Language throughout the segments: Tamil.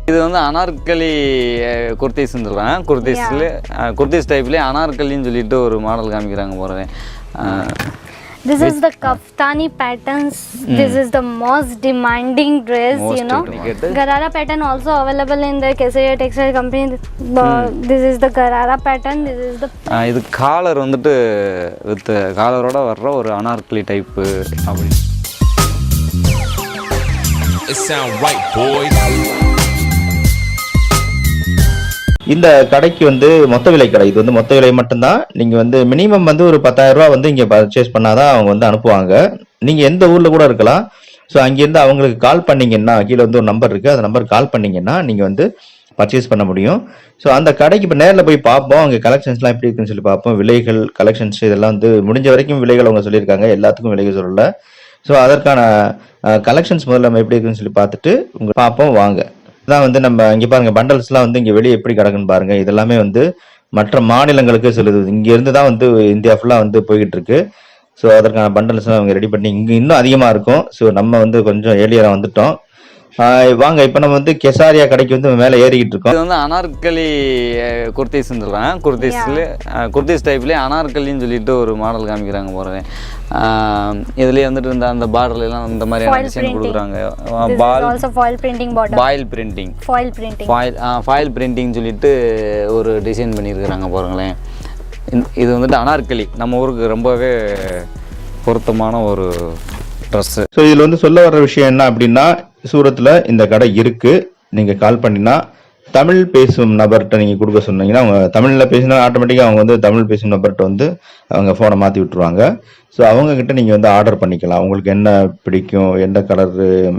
இது வந்து அனார்கலி குர்த்திஸ்ன்னு சொல்கிறேன். குர்த்திஸ் டைப்லேயே அனார்கலின்னு சொல்லிட்டு ஒரு மாடல் காமிக்கிறாங்க போகிறேன். This is the kaftani patterns. This is the most demanding dress, you know. Garara pattern also available in the Kesaria Textile company. This is the Garara pattern. This is the இது காலர் வந்துட்டு வித் காலரோட வர்ற ஒரு அனார்கலி டைப் அப்படி. It sound right, boys. இந்த கடைக்கு வந்து மொத்த விலை கடை. இது வந்து மொத்த விலை மட்டும்தான். நீங்கள் வந்து மினிமம் வந்து ஒரு 10,000 ரூபா வந்து இங்கே பர்ச்சேஸ் பண்ணாதான் அவங்க வந்து அனுப்புவாங்க. நீங்கள் எந்த ஊரில் கூட இருக்கலாம். ஸோ அங்கேருந்து அவங்களுக்கு கால் பண்ணிங்கன்னா கீழே வந்து ஒரு நம்பர் இருக்குது, அந்த நம்பருக்கு கால் பண்ணிங்கன்னா நீங்கள் வந்து பர்ச்சேஸ் பண்ண முடியும். ஸோ அந்த கடைக்கு இப்போ நேரில் போய் பார்ப்போம், அங்கே கலெக்ஷன்ஸ்லாம் எப்படி இருக்குன்னு சொல்லி பார்ப்போம். விலைகள், கலெக்ஷன்ஸ் இதெல்லாம் வந்து முடிஞ்ச வரைக்கும் விலைகள் அவங்க சொல்லியிருக்காங்க, எல்லாத்துக்கும் விலைகள் சொல்லலை. ஸோ அதற்கான கலெக்ஷன்ஸ் முதல்ல நம்ம எப்படி இருக்குன்னு சொல்லி பார்த்துட்டு உங்கள் பார்ப்போம் வாங்க. தான் வந்து நம்ம இங்கே பாருங்கள், பண்டல்ஸ்லாம் வந்து இங்கே வெளியே எப்படி கிடக்குன்னு பாருங்கள். இதெல்லாமே வந்து மற்ற மாநிலங்களுக்கு செல்லுது. இங்கேருந்து தான் வந்து இந்தியா ஃபுல்லாக வந்து போய்கிட்டு இருக்கு. ஸோ அதற்கான பண்டல்ஸ்லாம் அவங்க ரெடி பண்ணி இங்கே இன்னும் அதிகமாக இருக்கும். ஸோ நம்ம வந்து கொஞ்சம் ஏர்லியராக வந்துட்டோம். வாங்க, இப்போ நம்ம வந்து கெசாரியா கடைக்கு வந்து மேலே ஏறிக்கிட்டு இருக்கோம். இது வந்து அனார்கலி குர்த்திஸ்ன்னு சொல்கிறேன். குர்த்திஸ் டைப்லேயே அனார்கலின்னு சொல்லிட்டு ஒரு மாடல் காமிக்கிறாங்க போகிறேன். இதுலேயே வந்துட்டு இந்த அந்த பார்டர்லாம் இந்த மாதிரியான டிசைன் கொடுக்குறாங்க. ஃபாயில் பிரிண்டிங் சொல்லிட்டு ஒரு டிசைன் பண்ணியிருக்கிறாங்க பாருங்களேன். இது வந்துட்டு அனார்கலி நம்ம ஊருக்கு ரொம்பவே பொருத்தமான ஒரு ட்ரெஸ்ஸு. ஸோ இதில் வந்து சொல்ல வர்ற விஷயம் என்ன அப்படின்னா, சூரத்தில் இந்த கடை இருக்குது. நீங்கள் கால் பண்ணினா தமிழ் பேசும் நபர்கிட்ட நீங்கள் கொடுக்க சொன்னீங்கன்னா அவங்க தமிழில் பேசினா ஆட்டோமேட்டிக்காக அவங்க வந்து தமிழ் பேசும் நபர்கிட்ட வந்து அவங்க ஃபோனை மாற்றி விட்டுருவாங்க. ஸோ அவங்கக்கிட்ட நீங்கள் வந்து ஆர்டர் பண்ணிக்கலாம். உங்களுக்கு என்ன பிடிக்கும், எந்த கலர்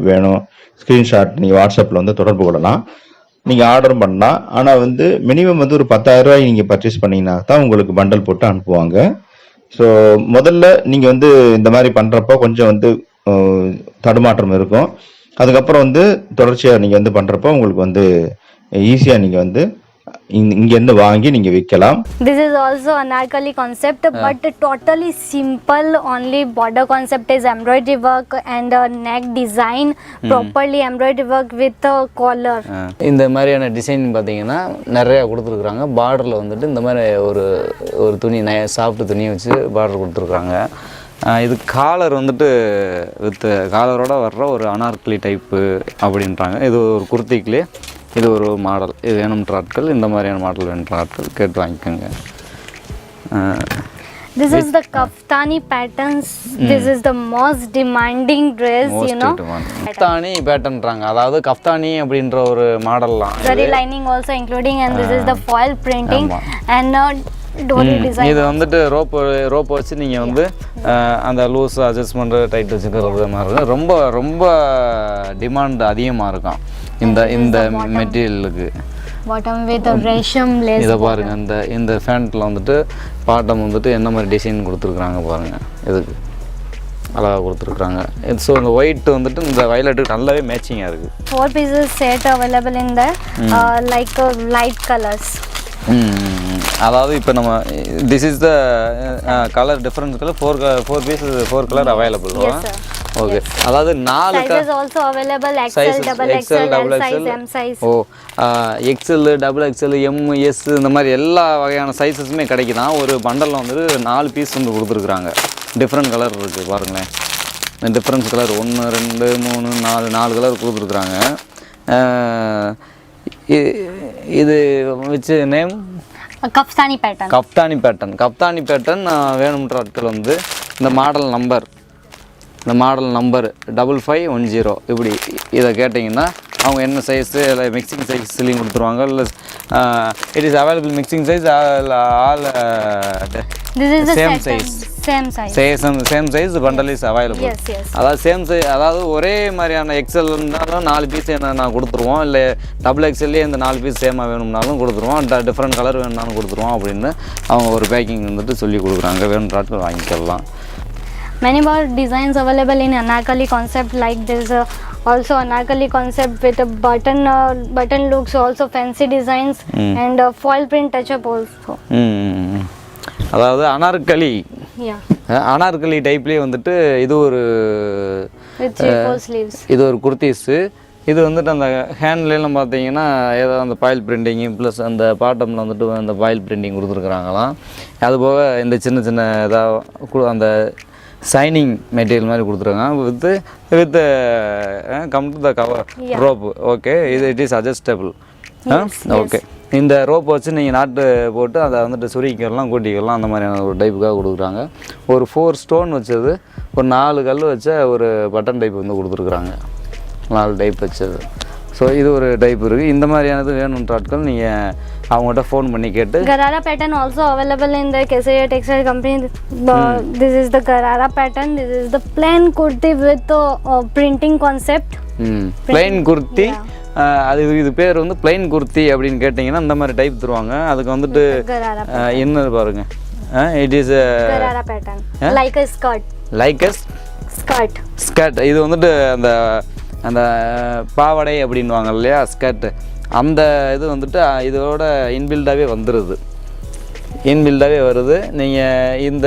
வேணும், ஸ்க்ரீன்ஷாட் நீங்கள் வாட்ஸ்அப்பில் வந்து தொடர்பு கொள்ளலாம். நீங்கள் ஆர்டரும் பண்ணலாம். ஆனால் வந்து மினிமம் வந்து ஒரு 10,000 ரூபாய் நீங்கள் பர்ச்சேஸ் பண்ணிங்கன்னா தான் உங்களுக்கு பண்டல் போட்டு அனுப்புவாங்க. ஸோ முதல்ல நீங்கள் வந்து இந்த மாதிரி பண்ணுறப்போ கொஞ்சம் வந்து தடுமாற்றம் இருக்கும். அதுக்கப்புறம் வந்து தொடர்ச்சியாக நீங்கள் வந்து பண்ணுறப்போ உங்களுக்கு வந்து ஈஸியாக நீங்கள் வந்து இங்கேருந்து வாங்கி நீங்கள் விற்கலாம். This is also anarkali concept, but totally simple. Only border concept is embroidery work and neck design, properly embroidery work with a collar. இந்த மாதிரியான டிசைன் பார்த்தீங்கன்னா நிறையா கொடுத்துருக்குறாங்க. பார்டரில் வந்துட்டு இந்த மாதிரி ஒரு துணி சாஃப்ட் துணியை வச்சு பார்டர் கொடுத்துருக்குறாங்க. இது காலர் வந்துட்டு வித் காலரோட வர்ற ஒரு அனார்கலி டைப்பு அப்படின்றாங்க. இது ஒரு குர்த்திக்குள்ளே இது ஒரு மாடல். இது வேணுன்ற ஆட்கள், இந்த மாதிரியான மாடல் வேணுன்ற ஆட்கள் கேட்டு வாங்கிக்கோங்க. This is the kaftani patterns. This is the most demanding dress, you know. கஃப்தானி பேட்டர்ன்றாங்க. அதாவது கஃப்தானி அப்படின்ற ஒரு மாடல்லாம். Saree lining also including, and this is the foil printing and டோரி டிசைன். இது வந்துட்டு ரோப் வச்சு நீங்கள் வந்து அந்த லூஸ் அட்ஜஸ்ட்மெண்ட் டைட் வச்சுக்கிறது மாதிரி இருக்கும். ரொம்ப ரொம்ப டிமாண்ட் அதிகமாக இருக்கும் இந்த மெட்டீரியலுக்கு. பாட்டம் வித் ரேஷம் லேஸ். இதை பாருங்கள், இந்த ஃபேண்ட்டில் வந்துட்டு பாட்டம் வந்துட்டு என்ன மாதிரி டிசைன் கொடுத்துருக்குறாங்க பாருங்கள். இதுக்கு அழகாக கொடுத்துருக்குறாங்க. ஸோ இந்த ஒயிட் வந்துட்டு இந்த வயலட்டுக்கு நல்லாவே மேட்சிங்காக இருக்குது. 4 pieces set available in the like light colors. அதாவது இப்போ நம்ம this is the colour different colour 4 pieces 4 colour available. Okay, அதாவது 4 sizes also available, XL, double XL, L size, M size. XL, double XL, M, S இந்த மாதிரி எல்லா வகையான சைஸஸுமே கிடைக்குதான். ஒரு பண்டலில் வந்துட்டு 4 பீஸ் வந்து கொடுத்துருக்குறாங்க. டிஃப்ரெண்ட் கலர் இருக்குது பாருங்களேன். இந்த டிஃப்ரென்ஸ் கலர் 1 2 3 4 கலர் கொடுத்துருக்குறாங்க. இது விச் நேம்? கஃப்தானி பேட்டர்ன். கஃப்தானி பேட்டர்ன் வேணும்ன்ற ஆட்கள் வந்து இந்த மாடல் நம்பர் 5510 இப்படி இதை கேட்டிங்கன்னா அவங்க என்ன சைஸு இல்லை மிக்சிங் சைஸ்லையும் கொடுத்துருவாங்க. இல்லை it is available mixing size all same size bundle is available. அதாவது சேம் சைஸ், அதாவது ஒரே மாதிரியான எக்ஸல் இருந்தாலும் 4 பீஸ் நான் கொடுத்துருவோம். இல்லை டபுள் எக்ஸல்லே இந்த 4 பீஸ் சேமாக வேணும்னாலும் கொடுத்துருவோம். டிஃப்ரெண்ட் கலர் வேணும்னாலும் கொடுத்துருவோம் அப்படின்னு அவங்க ஒரு பேக்கிங் வந்துட்டு சொல்லி கொடுக்குறாங்க. வேணுன்ற ஆட்கள் வாங்கிக்கலாம். Many more designs available in anarkali concept like this. Also anarkali concept with a button looks, also fancy designs and foil print touch up also. அதாவது அனார்கலி டைப்லேயே வந்துட்டு இது ஒரு with 3-4 sleeves. இது ஒரு குர்த்திஸு. இது வந்துட்டு அந்த ஹேண்ட்லாம் பார்த்தீங்கன்னா ஏதோ அந்த பாயில் பிரிண்டிங்கு ப்ளஸ் அந்த பாட்டமில் வந்துட்டு அந்த பாயில் பிரிண்டிங் கொடுத்துருக்குறாங்களாம். அதுபோக இந்த சின்ன சின்ன ஏதாவது அந்த சைனிங் மெட்டீரியல் மாதிரி கொடுத்துருக்காங்க with come to the cover rope. Okay, it is adjustable. Okay, இந்த ரோப் வச்சு நீங்கள் நாட்டு போட்டு அதை வந்துட்டு சுருக்கிக்கலாம் கூட்டிக்கலாம் அந்த மாதிரியான ஒரு டைப்புக்காக கொடுக்குறாங்க. ஒரு 4 ஸ்டோன் வச்சது, ஒரு 4 கல் வச்ச ஒரு பட்டன் டைப் வந்து கொடுத்துருக்குறாங்க. 4 டைப் வச்சது. ஸோ இது ஒரு டைப் இருக்குது. இந்த மாதிரியானது வேணுன்ற ஆட்கள் நீங்கள் அவங்கள்ட்ட ஃபோன் பண்ணி கேட்டு. Garara pattern also available in the Kesaria Textile company. This is the Garara pattern. This is the plain kurti with printing concept. plain kurti. அது இது பேர் வந்து plain kurti அப்படின்னு கேட்டிங்கன்னா இந்த மாதிரி டைப் தருவாங்க. அதுக்கு வந்துட்டு என்ன பாருங்க, it is Garara pattern like a skirt. Like a skirt. இது வந்துட்டு அந்த அந்த பாவாடை அப்படின்வாங்க இல்லையா, ஸ்கர்ட்டு, அந்த இது வந்துட்டு இதோட இன்பில்டாகவே வந்துடுது. இன்பில்டாகவே வருது. நீங்கள் இந்த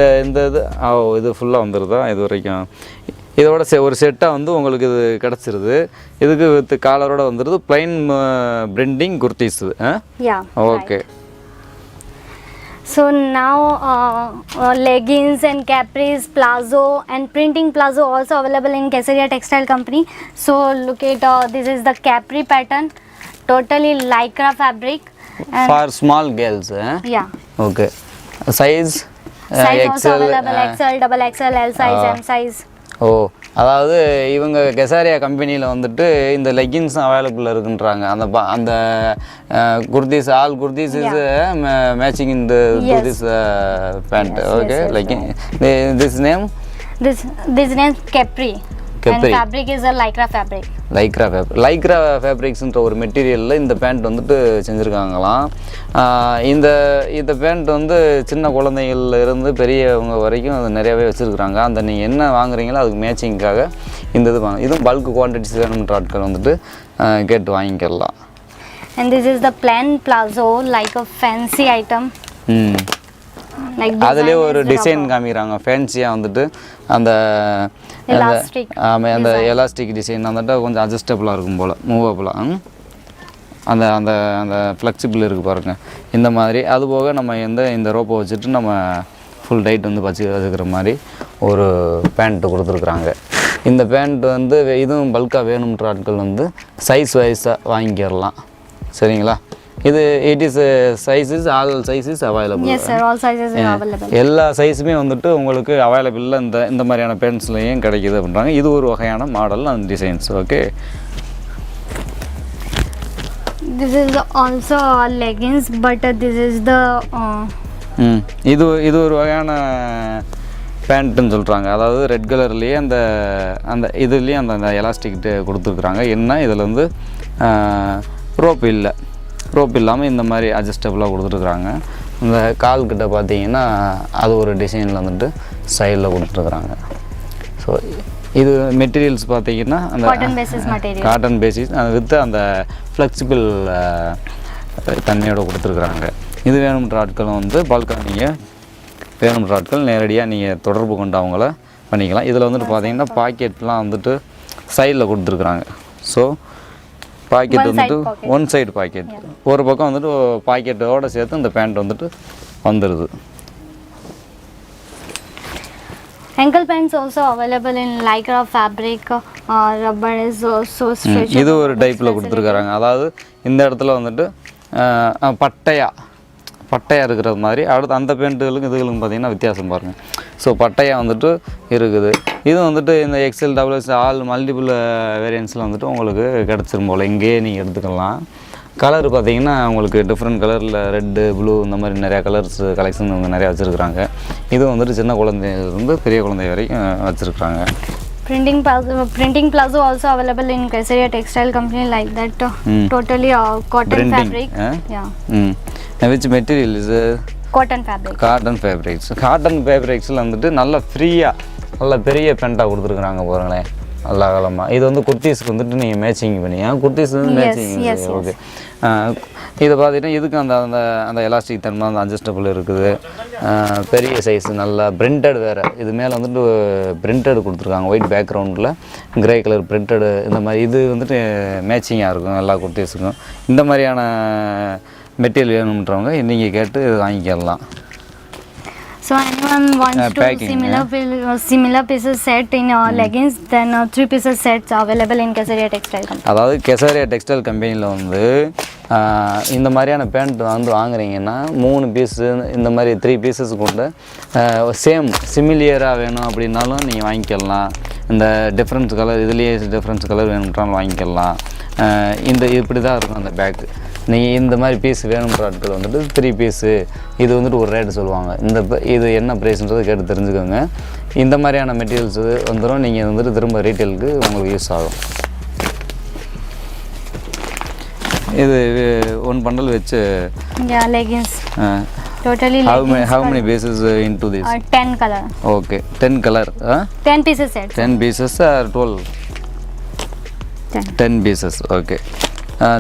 இது ஃபுல்லாக வந்துடுதா இது வரைக்கும். இதோட ஒரு செட்டாக வந்து உங்களுக்கு இது கிடச்சிருது. இதுக்கு வித் காலரோட வந்துடுது. Plain printing kurtis. Okay. So now leggings and capris, plazo and printing plazo also available in Kesaria Textile company. So look at this is the capri pattern, totally lycra fabric. And for small girls. Yeah. Okay. Size also available XL, double XL, L size, M size. அதாவது இவங்க கெசாரியா கம்பெனியில் வந்துட்டு இந்த லெகின்ஸும் அவைலபிள் இருக்குன்றாங்க. அந்த kurtis, all kurtis is matching இந்த kurtis pant. Okay, legging. This name Capri. And fabric is a lycra fabric. Lycra ஃபேப்ரிக்ஸ்ன்ற ஒரு மெட்டீரியலில் இந்த பேண்ட் வந்துட்டு செஞ்சுருக்காங்களாம். இந்த பேண்ட் வந்து சின்ன குழந்தைகள்ல இருந்து பெரியவங்க வரைக்கும் அது நிறையாவே வச்சுருக்குறாங்க. அந்த நீங்கள் என்ன வாங்குறீங்களோ அதுக்கு மேட்சிங்காக இந்த இது வாங்க. இதுவும் பல்க் குவான்டிட்டிஸ் வேணுன்ற ஆட்கள் வந்துட்டு கேட்டு வாங்கிக்கலாம். And this is the plain plazo like a fancy item. அதுலேயே ஒரு டிசைன் காமிக்கிறாங்க ஃபேன்சியாக வந்துட்டு அந்த அந்த எலாஸ்டிக் டிசைன் வந்துட்டு கொஞ்சம் அட்ஜஸ்டபுளாக இருக்கும் போல், மூவபுளாக அந்த அந்த அந்த ஃப்ளெக்சிபிள் இருக்குது பாருங்கள் இந்த மாதிரி. அதுபோக நம்ம இந்த ரோப்பை வச்சுட்டு நம்ம ஃபுல் டைட் வந்து வச்சுக்கிற மாதிரி ஒரு பேண்ட்டு கொடுத்துருக்குறாங்க. இந்த பேண்ட் வந்து இதுவும் பல்காக வேணுன்ற ஆட்கள் வந்து சைஸ் வைஸாக வாங்கிக்கிறலாம். சரிங்களா? இது it is sizes, all sizes available. Yes sir, all sizes are available. எல்லா சைஸுமே வந்துட்டு உங்களுக்கு அவைலபிளில் இந்த மாதிரியான பேண்ட்ஸ்லையும் கிடைக்குது அப்படின்றாங்க. இது ஒரு வகையான model and designs. Okay, this is also leggings but this is the இது ஒரு வகையான பேண்ட்டுன்னு சொல்கிறாங்க. அதாவது ரெட் கலர்லேயே அந்த அந்த இதுலேயும் அந்த எலாஸ்டிக் கொடுத்துருக்குறாங்க. என்ன இதில் வந்து ரோப் இல்லாமல் இந்த மாதிரி அட்ஜஸ்டபுளாக கொடுத்துருக்குறாங்க. இந்த கால்கிட்ட பார்த்தீங்கன்னா அது ஒரு டிசைனில் வந்துட்டு சைடில் கொடுத்துருக்குறாங்க. ஸோ இது மெட்டீரியல்ஸ் பார்த்தீங்கன்னா அந்த காட்டன் பேசிஸ் வித் அந்த ஃப்ளெக்சிபிள் தன்மையோடு கொடுத்துருக்குறாங்க. இது வேணுன்ற ஆட்களும் வந்து பல்காக நீங்கள் வேணுன்ற ஆட்கள் நேரடியாக நீங்கள் தொடர்பு கொண்டு அவங்கள பண்ணிக்கலாம். இதில் வந்துட்டு பார்த்தீங்கன்னா பாக்கெட்லாம் வந்துட்டு சைடில் கொடுத்துருக்குறாங்க. ஸோ பாக்கெட் வந்துட்டு ஒன் சைடு பாக்கெட், ஒரு பக்கம் வந்துட்டு பாக்கெட்டோடு சேர்த்து இந்த பேண்ட் வந்துட்டு வந்துடுது. ankle pants also available in lycra fabric. Rubber is so stretchable. இது ஒரு டைப்பில் கொடுத்துருக்காங்க. அதாவது இந்த இடத்துல வந்துட்டு பட்டையாக இருக்கிற மாதிரி. அடுத்து அந்த பேண்ட்டுகளுக்கும் இதுகளுக்கும் பார்த்தீங்கன்னா வித்தியாசம் பாருங்கள். ஸோ பட்டையாக வந்துட்டு இருக்குது. இது வந்துட்டு இந்த எக்ஸ்எல், டபுள்எக்ஸ், ஆல் மல்டிபிள் வேரியன்ஸில் வந்துட்டு உங்களுக்கு கிடச்சிரும் போல். இங்கேயே நீங்கள் எடுத்துக்கலாம். கலர் பார்த்தீங்கன்னா உங்களுக்கு டிஃப்ரெண்ட் கலரில் ரெட்டு, ப்ளூ இந்த மாதிரி நிறையா கலர்ஸ் கலெக்ஷன் இவங்க நிறையா வச்சுருக்குறாங்க. இது வந்துட்டு சின்ன குழந்தையிலிருந்து பெரிய குழந்தை வரைக்கும் வச்சுருக்குறாங்க. Printing plazo also available in Kesaria Textile company like that. Totally cotton fabric. Which material is cotton fabric. Cotton fabrics வந்துட்டு நல்ல ஃப்ரீயாக நல்ல பெரிய பேண்ட்டாக கொடுத்துருக்குறாங்க பாருங்களேன். நல்ல அகலமாக. இது வந்து குர்த்திஸ்க்கு வந்துட்டு நீங்கள் மேட்சிங் பண்ணி குர்த்திஸ் வந்து மேட்சிங். ஓகே, இதை பார்த்தீங்கன்னா இதுக்கு அந்த அந்த அந்த எலாஸ்டிக் தன்மை, அந்த அட்ஜஸ்டபுள் இருக்குது. பெரிய சைஸ் நல்லா பிரிண்டட் வேறு. இது மேலே வந்துட்டு பிரிண்டட் கொடுத்துருக்காங்க, ஒயிட் பேக்ரவுண்டில் கிரே கலர் பிரிண்டடு. இந்த மாதிரி இது வந்துட்டு மேட்சிங்காக இருக்கும் எல்லா குர்த்திஸுக்கும். இந்த மாதிரியான மெட்டீரியல் வேணுன்றவங்க நீங்கள் கேட்டு வாங்கிக்கலாம். So anyone wants to similar pieces set in leggings, then 3 pieces sets are available in Kesaria Textile company. அதாவது Kesaria Textile கம்பெனியில் வந்து இந்த மாதிரியான பேண்ட் வந்து வாங்குறீங்கன்னா 3 பீஸு இந்த மாதிரி 3 பீசஸ் கொண்டு சேம் சிமிலியராக வேணும் அப்படின்னாலும் நீங்கள் வாங்கிக்கலாம். இந்த டிஃப்ரென்ஸ் கலர் இதுலேயே டிஃப்ரென்ஸ் கலர் வேணுன்றாலும் வாங்கிக்கலாம். இந்த இப்படி தான் இருக்கும் அந்த பேக்கு. நீங்கள் இந்த மாதிரி பீஸ் வேணுன்ற ஆட்கள் வந்துட்டு 3 பீஸு இது வந்துட்டு ஒரு ரேட்டு சொல்லுவாங்க. இது என்ன ப்ரைஸ்ன்றது கேட்டு தெரிஞ்சுக்கோங்க. இந்த மாதிரியான மெட்டீரியல்ஸ் வந்துடும். நீங்கள் வந்துட்டு திரும்ப ரீட்டெயிலுக்கு உங்களுக்கு யூஸ் ஆகும். இது 1 பண்டல் வச்சு leggings totally how many pieces into this? 10 color. Okay, 10 color. 10 pieces set. 10 pieces or 12? 10 pieces. Okay.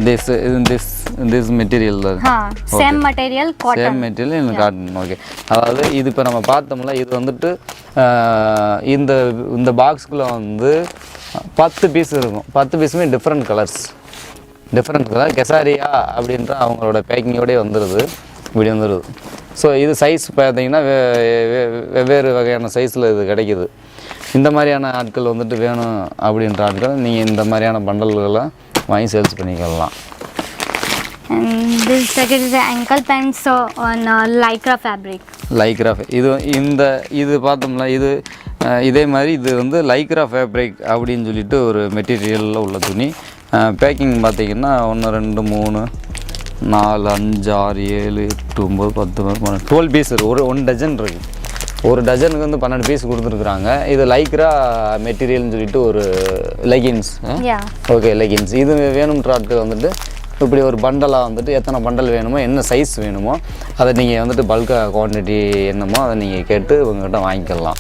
This material. Same material, cotton. Same material in cotton. Okay. அதாவது இது இப்போ நம்ம பார்த்தோம்ல, இது வந்துட்டு இந்த பாக்ஸ்குள்ளே வந்து 10 பீஸ் இருக்கும். 10 பீஸுமே டிஃப்ரெண்ட் கலர் கெசாரியா அப்படின்ற அவங்களோட பேக்கிங்கோடய வந்துடுது, இப்படி வந்துடுது. ஸோ இது சைஸ் பார்த்தீங்கன்னா வெவ்வேறு வகையான சைஸில் இது கிடைக்கிது. இந்த மாதிரியான ஆட்கள் வந்துட்டு வேணும் அப்படின்ற ஆட்கள் நீங்கள் இந்த மாதிரியான பண்டல்களை வாங்கி சேல்ஸ் பண்ணிக்கலாம். And this jacket is an ankle pants on lycra fabric. Lycra இது பார்த்தோம்னா இதே மாதிரி இது வந்து லைக்ரா ஃபேப்ரிக் அப்படின்னு சொல்லிட்டு ஒரு மெட்டீரியலில் உள்ள துணி. பேக்கிங் பார்த்தீங்கன்னா 1 2 3 4 5 6 7 8 9 10 12 பீஸ் இருக்குது. ஒரு டஜன் இருக்குது. ஒரு டஜனுக்கு வந்து 12 பீஸ் கொடுத்துருக்குறாங்க. இது லைக்ரா மெட்டீரியல்னு சொல்லிட்டு ஒரு லெகின்ஸ். ஓகே, லெகின்ஸ் இது வேணுன்ற ஆட்கள் வந்துட்டு இப்படி ஒரு பண்டலாக வந்துட்டு எத்தனை பண்டல் வேணுமோ, என்ன சைஸ் வேணுமோ அதை நீங்கள் வந்துட்டு பல்காக குவான்டிட்டி என்னமோ அதை நீங்கள் கேட்டு உங்கள்கிட்ட வாங்கிக்கலாம்.